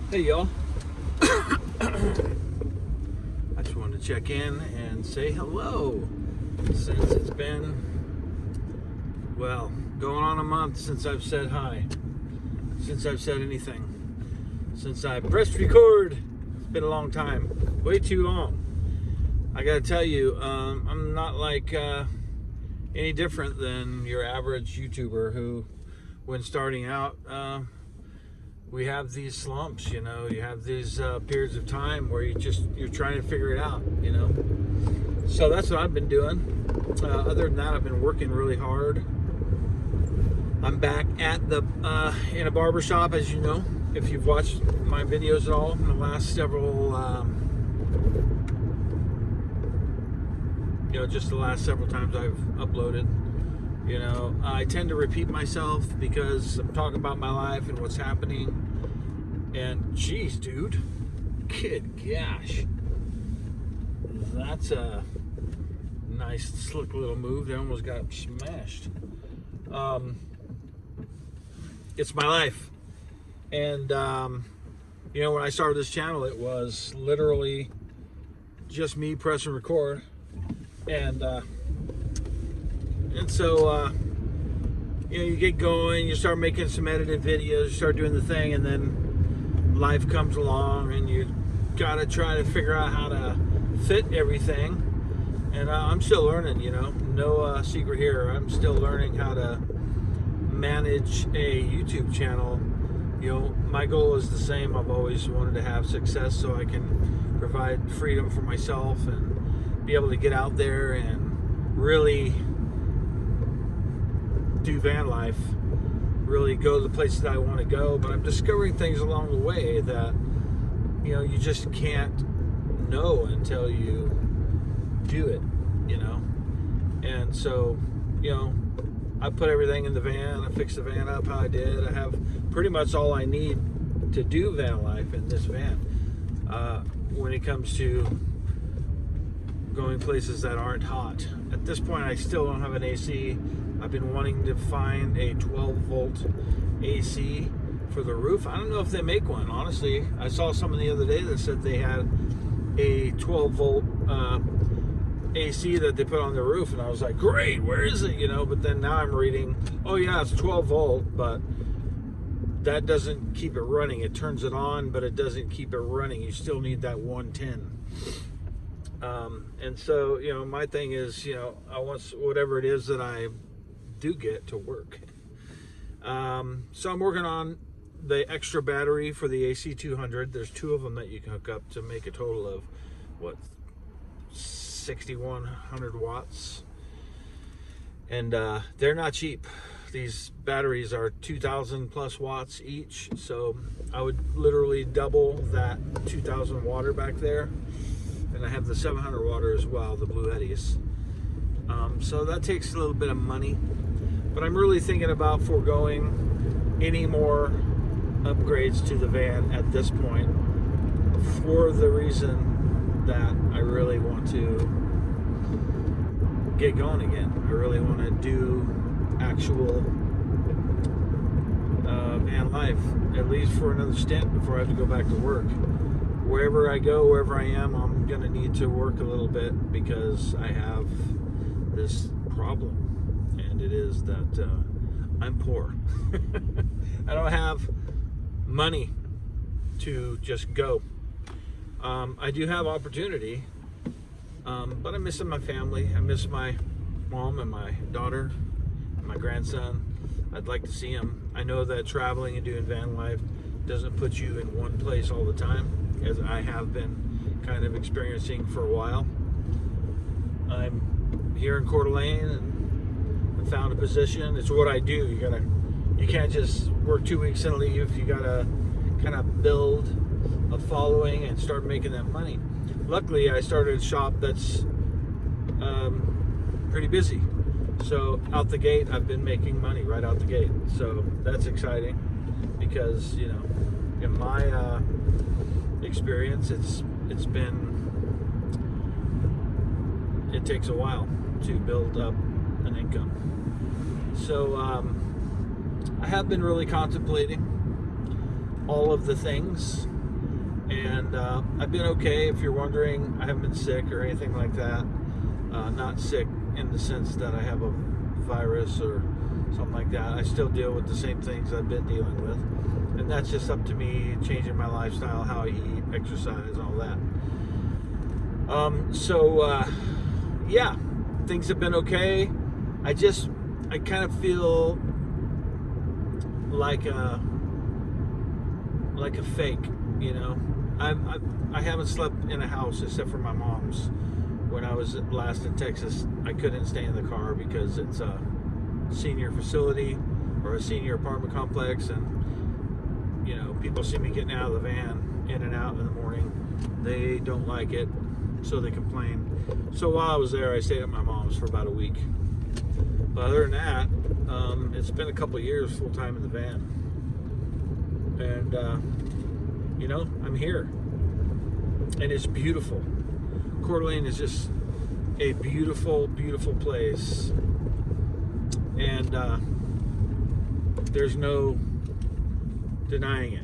Hey y'all. I just wanted to check in and say hello since it's been, well, going on a month since I've said hi, since I've said anything, since I pressed record. It's been a long time, way too long. I gotta tell you, I'm not like any different than your average YouTuber who, when starting out, we have these slumps, you have these periods of time where you're trying to figure it out, So that's what I've been doing. Other than that, I've been working really hard. I'm back at the in a barber shop, as you know, if you've watched my videos at all in the last several, just the last several times I've uploaded. I tend to repeat myself because I'm talking about my life and what's happening. And geez, dude, good gosh, that's a nice slick little move. They almost got smashed. It's my life. And, when I started this channel, it was literally just me pressing record. And so, you get going, you start making some edited videos, you start doing the thing, and then life comes along, and you gotta try to figure out how to fit everything. And I'm still learning, no secret here. I'm still learning how to manage a YouTube channel. My goal is the same. I've always wanted to have success so I can provide freedom for myself and be able to get out there and really do van life, really go to the places that I want to go. But I'm discovering things along the way that you just can't know until you do it, and so I put everything in the van. I fixed the van up how I did. I have pretty much all I need to do van life in this van. When it comes to going places that aren't hot. At this point, I still don't have an AC. I've been wanting to find a 12-volt AC for the roof. I don't know if they make one, honestly. I saw someone the other day that said they had a 12-volt AC that they put on their roof, and I was like, great, where is it? But then now I'm reading, oh yeah, it's 12-volt, but that doesn't keep it running. It turns it on, but it doesn't keep it running. You still need that 110. And so, my thing is, I want whatever it is that I do get to work. So I'm working on the extra battery for the AC200. There's two of them that you can hook up to make a total of, 6,100 watts. And they're not cheap. These batteries are 2,000 plus watts each. So I would literally double that 2,000 water back there. And I have the 700 water as well, the Blue Eddies. So that takes a little bit of money. But I'm really thinking about foregoing any more upgrades to the van at this point for the reason that I really want to get going again. I really want to do actual van life, at least for another stint before I have to go back to work. Wherever I go, wherever I am, I'm going to need to work a little bit because I have this problem, and it is that I'm poor. I don't have money to just go. I do have opportunity, but I'm missing my family. I miss my mom and my daughter and my grandson. I'd like to see them. I know that traveling and doing van life doesn't put you in one place all the time, as I have been kind of experiencing for a while. I'm here in Coeur d'Alene and I found a position. It's what I do. You can't just work 2 weeks and leave. You gotta kind of build a following and start making that money. Luckily, I started a shop that's pretty busy. So out the gate, I've been making money right out the gate. So that's exciting because, in my experience, it takes a while to build up an income. So I have been really contemplating all of the things And I've been okay. If you're wondering, I haven't been sick or anything like that. Not sick in the sense that I have a virus or something like that. I still deal with the same things I've been dealing with. And that's just up to me, changing my lifestyle, how I eat, exercise, all that. Yeah, things have been okay. I kind of feel like a fake, you know. I haven't slept in a house except for my mom's. When I was last in Texas, I couldn't stay in the car because it's a senior facility or a senior apartment complex, and you know, people see me getting out of the van in and out in the morning. They don't like it, so they complain. So while I was there, I stayed at my mom's for about a week. But other than that, it's been a couple of years full time in the van, and you know, I'm here, and it's beautiful. Coeur d'Alene is just a beautiful, beautiful place, and there's no denying it.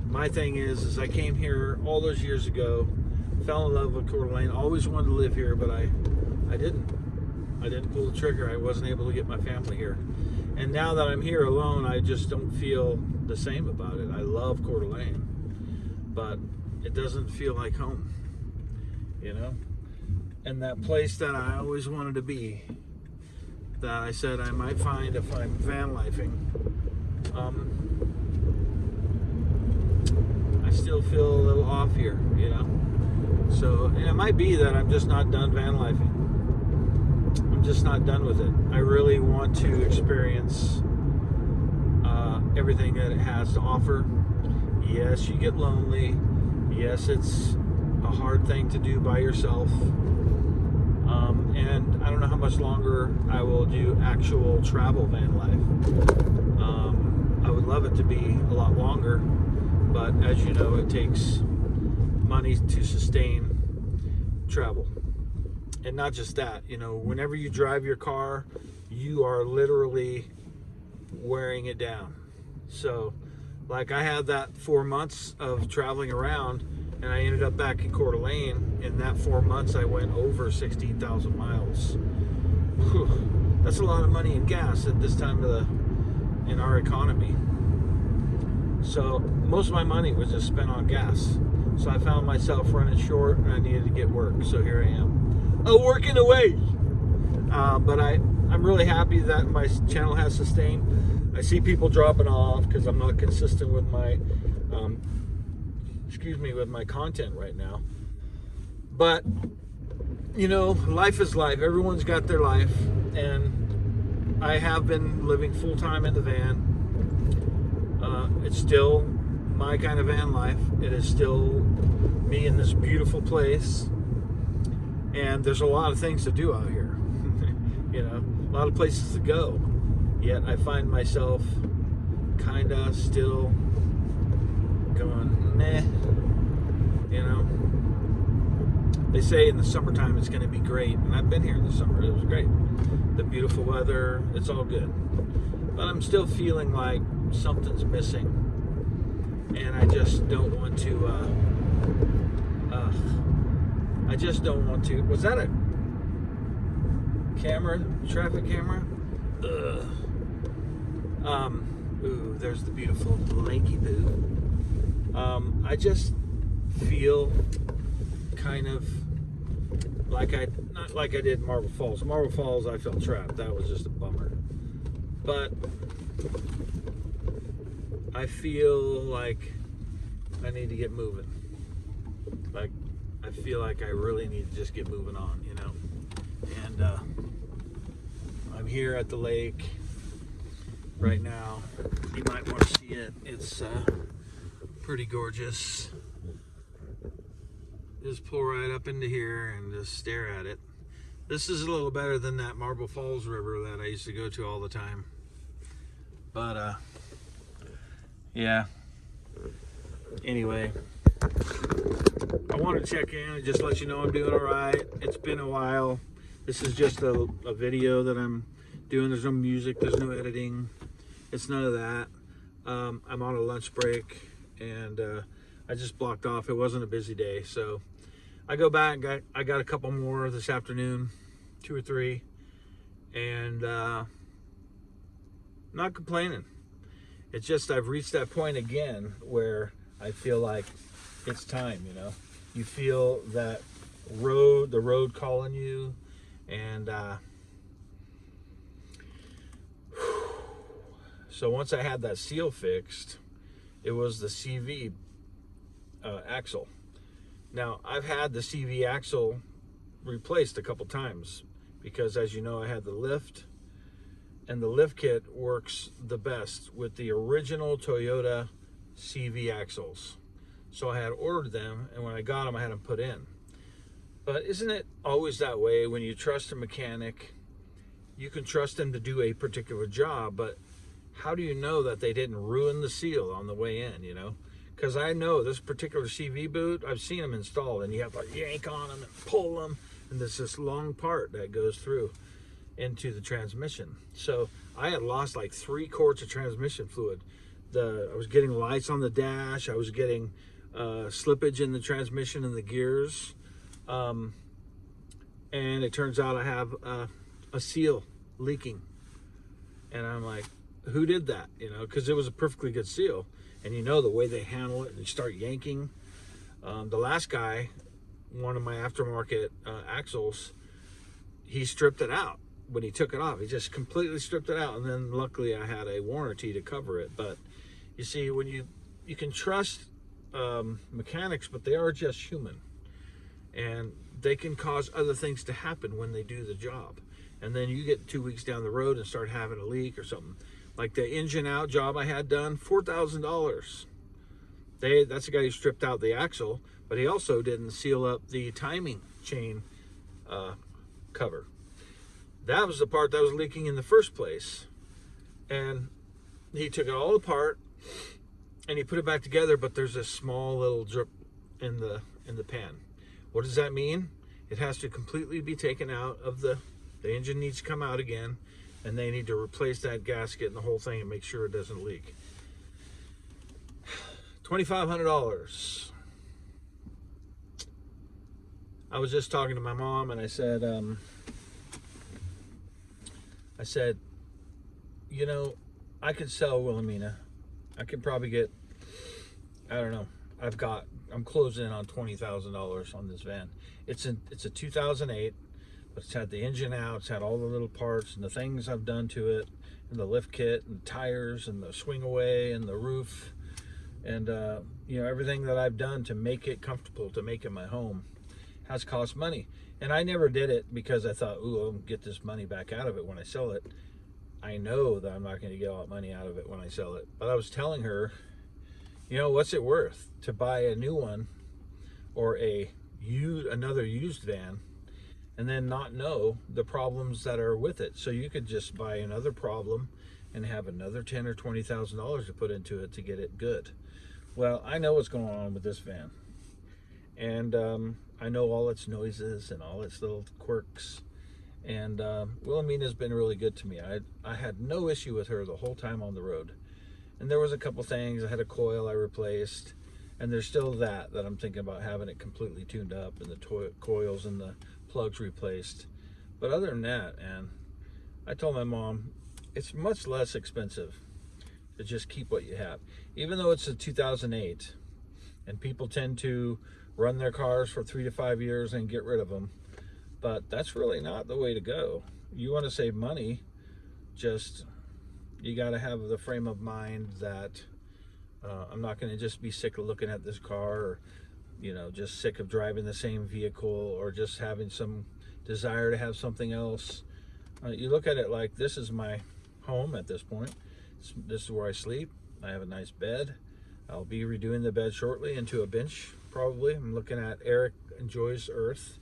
My thing is I came here all those years ago, fell in love with Coeur d'Alene, always wanted to live here, but I didn't pull the trigger. I wasn't able to get my family here, and now that I'm here alone, I just don't feel the same about it. I love Coeur d'Alene, but it doesn't feel like home, you know. And that place that I always wanted to be, that I said I might find if I'm van lifing, I still feel a little off here, you know. So, and it might be that I'm just not done van lifing. I'm just not done with it. I really want to experience everything that it has to offer. Yes, you get lonely. Yes, it's a hard thing to do by yourself. And I don't know how much longer I will do actual travel van life. I would love it to be a lot longer, but as you know, it takes money to sustain travel. And not just that, you know, whenever you drive your car, you are literally wearing it down. So, like, I had that 4 months of traveling around, and I ended up back in Coeur d'Alene. In that 4 months, I went over 16,000 miles. Whew. That's a lot of money in gas at this time of in our economy. So most of my money was just spent on gas. So I found myself running short, and I needed to get work. So here I am, working away. But I'm really happy that my channel has sustained. I see people dropping off because I'm not consistent with my with my content right now. But you know, life is life. Everyone's got their life, and I have been living full-time in the van. It's still my kind of van life. It is still me in this beautiful place, and there's a lot of things to do out here. You know, a lot of places to go. Yet I find myself kind of still going meh. You know, they say in the summertime it's going to be great, and I've been here in the summer. It was great. The beautiful weather, it's all good. But I'm still feeling like something's missing, and I just don't want to. I just don't want to. Was that a camera? Traffic camera? Ugh. Ooh, there's the beautiful Lakey Boo. I just feel kind of like not like I did Marble Falls. Marble Falls, I felt trapped. That was just a bummer. But I feel like I need to get moving. Like, I feel like I really need to just get moving on, you know. And I'm here at the lake right now. You might want to see it. It's pretty gorgeous. Just pull right up into here and just stare at it. This is a little better than that Marble Falls River that I used to go to all the time. But yeah. Anyway, I want to check in and just let you know I'm doing all right. It's been a while. This is just a video that I'm doing. There's no music, there's no editing. It's none of that. I'm on a lunch break, and I just blocked off. It wasn't a busy day, so I go back. I got a couple more this afternoon, 2 or 3, and not complaining. It's just I've reached that point again where I feel like it's time. You feel that the road calling you, and so once I had that seal fixed, it was the CV axle. Now, I've had the CV axle replaced a couple times because, as you know, I had the lift, and the lift kit works the best with the original Toyota CV axles. So I had ordered them, and when I got them, I had them put in. But isn't it always that way when you trust a mechanic? You can trust them to do a particular job, but how do you know that they didn't ruin the seal on the way in, Because I know this particular CV boot, I've seen them installed, and you have to yank on them and pull them, and there's this long part that goes through into the transmission. So I had lost like 3 quarts of transmission fluid. I was getting lights on the dash. I was getting slippage in the transmission and the gears. And it turns out I have a seal leaking. And I'm like, who did that? Because it was a perfectly good seal. And the way they handle it, and you start yanking. The last guy, one of my aftermarket axles, he stripped it out when he took it off. He just completely stripped it out. And then luckily I had a warranty to cover it. But you see, when you can trust mechanics, but they are just human. And they can cause other things to happen when they do the job. And then you get 2 weeks down the road and start having a leak or something. Like the engine out job I had done, $4,000. That's the guy who stripped out the axle, but he also didn't seal up the timing chain cover. That was the part that was leaking in the first place. And he took it all apart and he put it back together, but there's a small little drip in the pan. What does that mean? It has to completely be taken out of the engine needs to come out again, and they need to replace that gasket and the whole thing and make sure it doesn't leak. $2,500. I was just talking to my mom, and I said, I could sell Wilhelmina. I could probably get, I don't know, I'm closing in on $20,000 on this van. It's a 2008, but it's had the engine out, it's had all the little parts and the things I've done to it, and the lift kit and tires and the swing away and the roof, and everything that I've done to make it comfortable, to make it my home, has cost money. And I never did it because I thought, I'll get this money back out of it when I sell it. I know that I'm not going to get all that money out of it when I sell it. But I was telling her, what's it worth to buy a new one or another used van and then not know the problems that are with it? So you could just buy another problem and have another $10,000 or $20,000 to put into it to get it good. Well, I know what's going on with this van, and I know all its noises and all its little quirks. And Wilhelmina's been really good to me. I had no issue with her the whole time on the road. And there was a couple things. I had a coil I replaced, and there's still that I'm thinking about having it completely tuned up and the coils and the plugs replaced. But other than that, and I told my mom, it's much less expensive to just keep what you have. Even though it's a 2008, and people tend to run their cars for 3 to 5 years and get rid of them. But that's really not the way to go. You want to save money, you got to have the frame of mind that I'm not going to just be sick of looking at this car, or just sick of driving the same vehicle, or just having some desire to have something else. You look at it like, this is my home at this point. This is where I sleep. I have a nice bed. I'll be redoing the bed shortly into a bench, probably. I'm looking at Eric Enjoys Earth.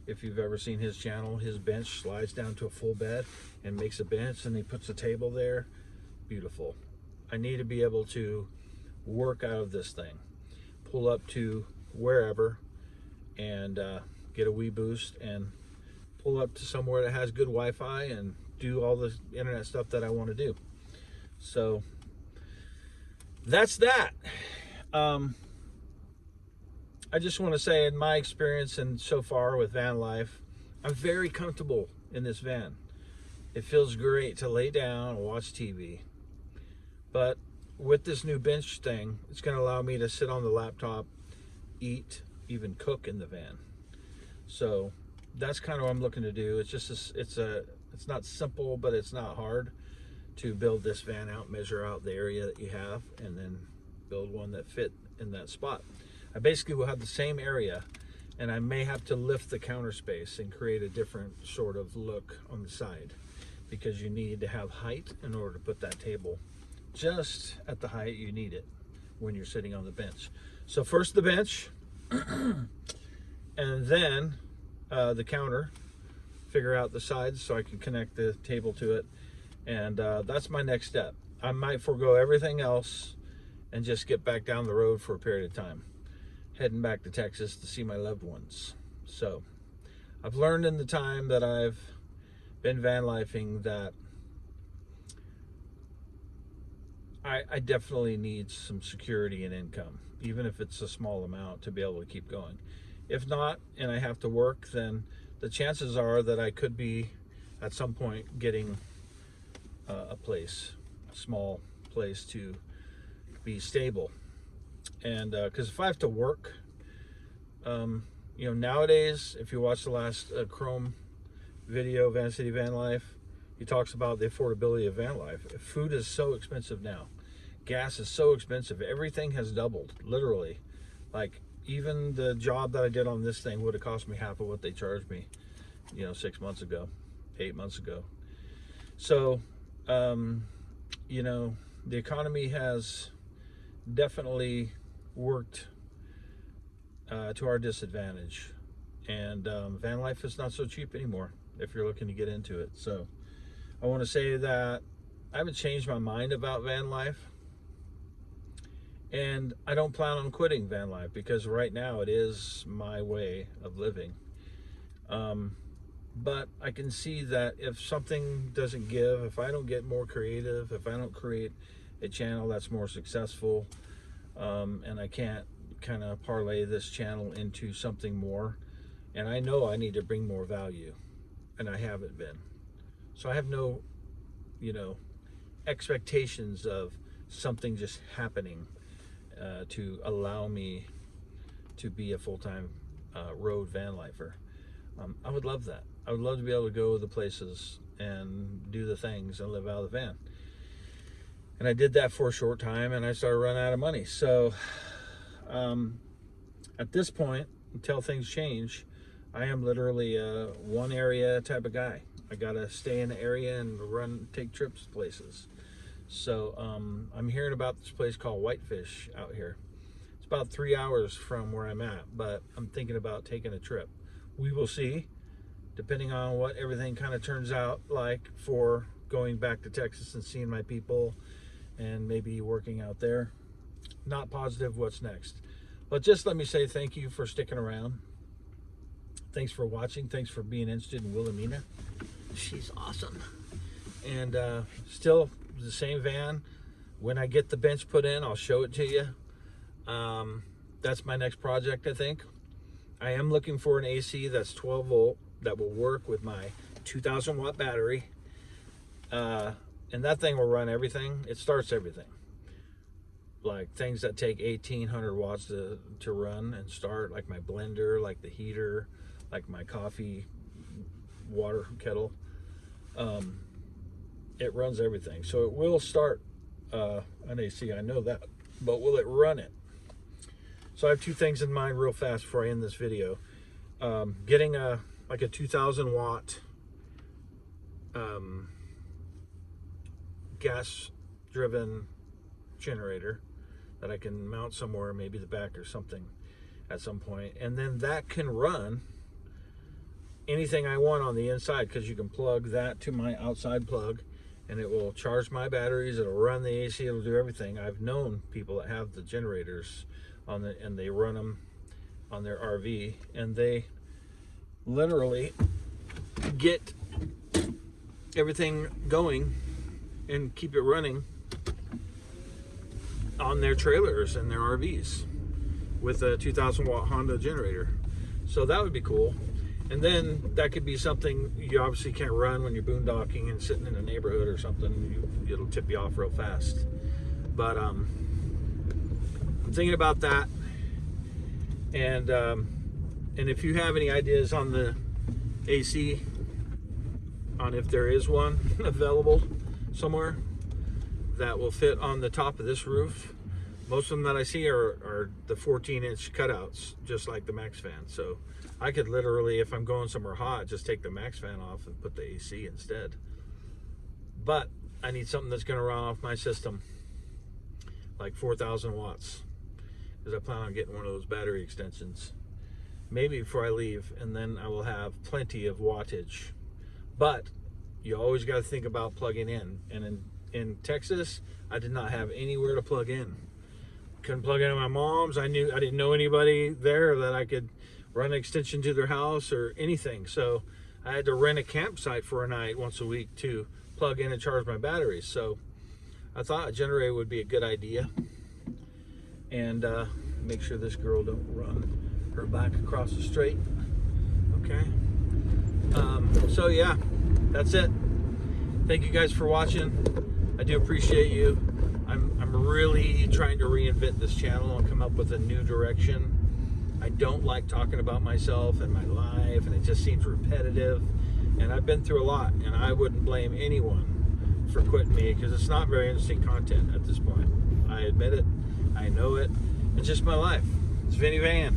If you've ever seen his channel, his bench slides down to a full bed and makes a bench, and he puts a table there. Beautiful. I need to be able to work out of this thing, pull up to wherever, and get a wee boost and pull up to somewhere that has good Wi-Fi and do all the internet stuff that I want to do. So that's that. I just want to say, in my experience and so far with van life, I'm very comfortable in this van. It feels great to lay down and watch TV. But with this new bench thing, it's going to allow me to sit on the laptop, eat, even cook in the van. So that's kind of what I'm looking to do. It's just it's not simple, but it's not hard to build this van out, measure out the area that you have, and then build one that fit in that spot. I basically will have the same area, and I may have to lift the counter space and create a different sort of look on the side, because you need to have height in order to put that table just at the height you need it when you're sitting on the bench. So first the bench, and then the counter, figure out the sides so I can connect the table to it, and that's my next step. I might forego everything else and just get back down the road for a period of time, heading back to Texas to see my loved ones. So I've learned in the time that I've been van lifing that I definitely need some security and income, even if it's a small amount, to be able to keep going. If not, and I have to work, then the chances are that I could be at some point getting a place, a small place to be stable. And because if I have to work, you know, nowadays, if you watch the last Chrome video, Van City Van Life, he talks about the affordability of van life. Food is so expensive now. Gas is so expensive. Everything has doubled, literally. Like, even the job that I did on this thing would have cost me half of what they charged me, you know, 6 months ago, 8 months ago. So, you know, the economy has definitely worked to our disadvantage, and van life is not so cheap anymore if you're looking to get into it. So I want to say that I haven't changed my mind about van life, and I don't plan on quitting van life, because right now it is my way of living. But I can see that if something doesn't give, if I don't get more creative, if I don't create a channel that's more successful, and I can't kind of parlay this channel into something more, and I know I need to bring more value, and I haven't been. So I have no, you know, expectations of something just happening to allow me to be a full-time road van lifer. I would love that. I would love to be able to go the places and do the things and live out of the van. And I did that for a short time, and I started running out of money. So at this point, until things change, I am literally a one area type of guy. I gotta stay in the area and take trips places. So I'm hearing about this place called Whitefish out here. It's about 3 hours from where I'm at, but I'm thinking about taking a trip. We will see, depending on what everything kind of turns out like for going back to Texas and seeing my people and maybe working out there. Not positive what's next. But just let me say thank you for sticking around. Thanks for watching. Thanks for being interested in Wilhelmina. She's awesome. And still the same van. When I get the bench put in, I'll show it to you. That's my next project, I think. I am looking for an AC that's 12 volt that will work with my 2,000 watt battery. And that thing will run everything. It starts everything. Like things that take 1,800 watts to run and start, like my blender, like the heater, like my coffee water kettle. It runs everything. So it will start an AC, I know that. But will it run it? So I have two things in mind real fast before I end this video. Getting like a 2,000 watt gas driven generator that I can mount somewhere, maybe the back or something at some point, and then that can run anything I want on the inside, because you can plug that to my outside plug and it will charge my batteries, it'll run the AC, it'll do everything. I've known people that have the generators and they run them on their RV, and they literally get everything going and keep it running on their trailers and their RVs with a 2,000 watt Honda generator. So that would be cool. And then that could be something you obviously can't run when you're boondocking and sitting in a neighborhood or something. It'll tip you off real fast. But I'm thinking about that. And if you have any ideas on the AC, on if there is one available somewhere that will fit on the top of this roof. Most of them that I see are the 14-inch cutouts, just like the Max fan. So I could literally, if I'm going somewhere hot, just take the Max fan off and put the AC instead. But I need something that's going to run off my system, like 4,000 watts, because I plan on getting one of those battery extensions, maybe before I leave, and then I will have plenty of wattage. But you always got to think about plugging in. And in Texas, I did not have anywhere to plug in. Couldn't plug into my mom's. I didn't know anybody there that I could run an extension to their house or anything. So I had to rent a campsite for a night once a week to plug in and charge my batteries. So I thought a generator would be a good idea. And make sure this girl don't run her back across the street. Okay. So yeah, that's it. Thank you guys for watching. I do appreciate you. I'm really trying to reinvent this channel and come up with a new direction. I don't like talking about myself and my life, and it just seems repetitive. And I've been through a lot, and I wouldn't blame anyone for quitting me, because it's not very interesting content at this point. I admit it. I know it. It's just my life. It's Vinnie Van.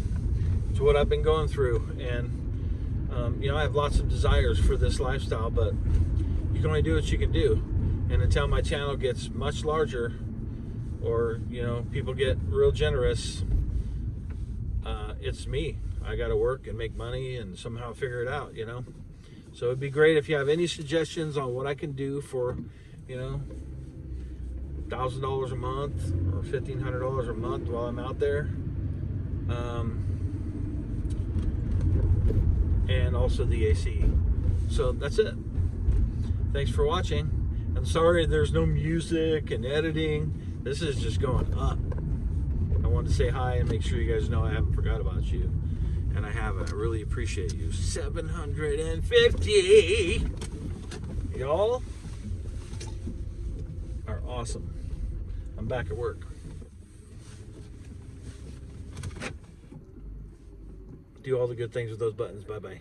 It's what I've been going through. And, you know, I have lots of desires for this lifestyle, but you can only do what you can do. And until my channel gets much larger, or, you know, people get real generous, it's me. I got to work and make money and somehow figure it out, you know. So it'd be great if you have any suggestions on what I can do for, you know, $1,000 a month or $1,500 a month while I'm out there. And also the AC. So that's it. Thanks for watching. I'm sorry there's no music and editing. This is just going up. I wanted to say hi and make sure you guys know I haven't forgot about you. And I haven't. I really appreciate you. 750. Y'all are awesome. I'm back at work. Do all the good things with those buttons. Bye-bye.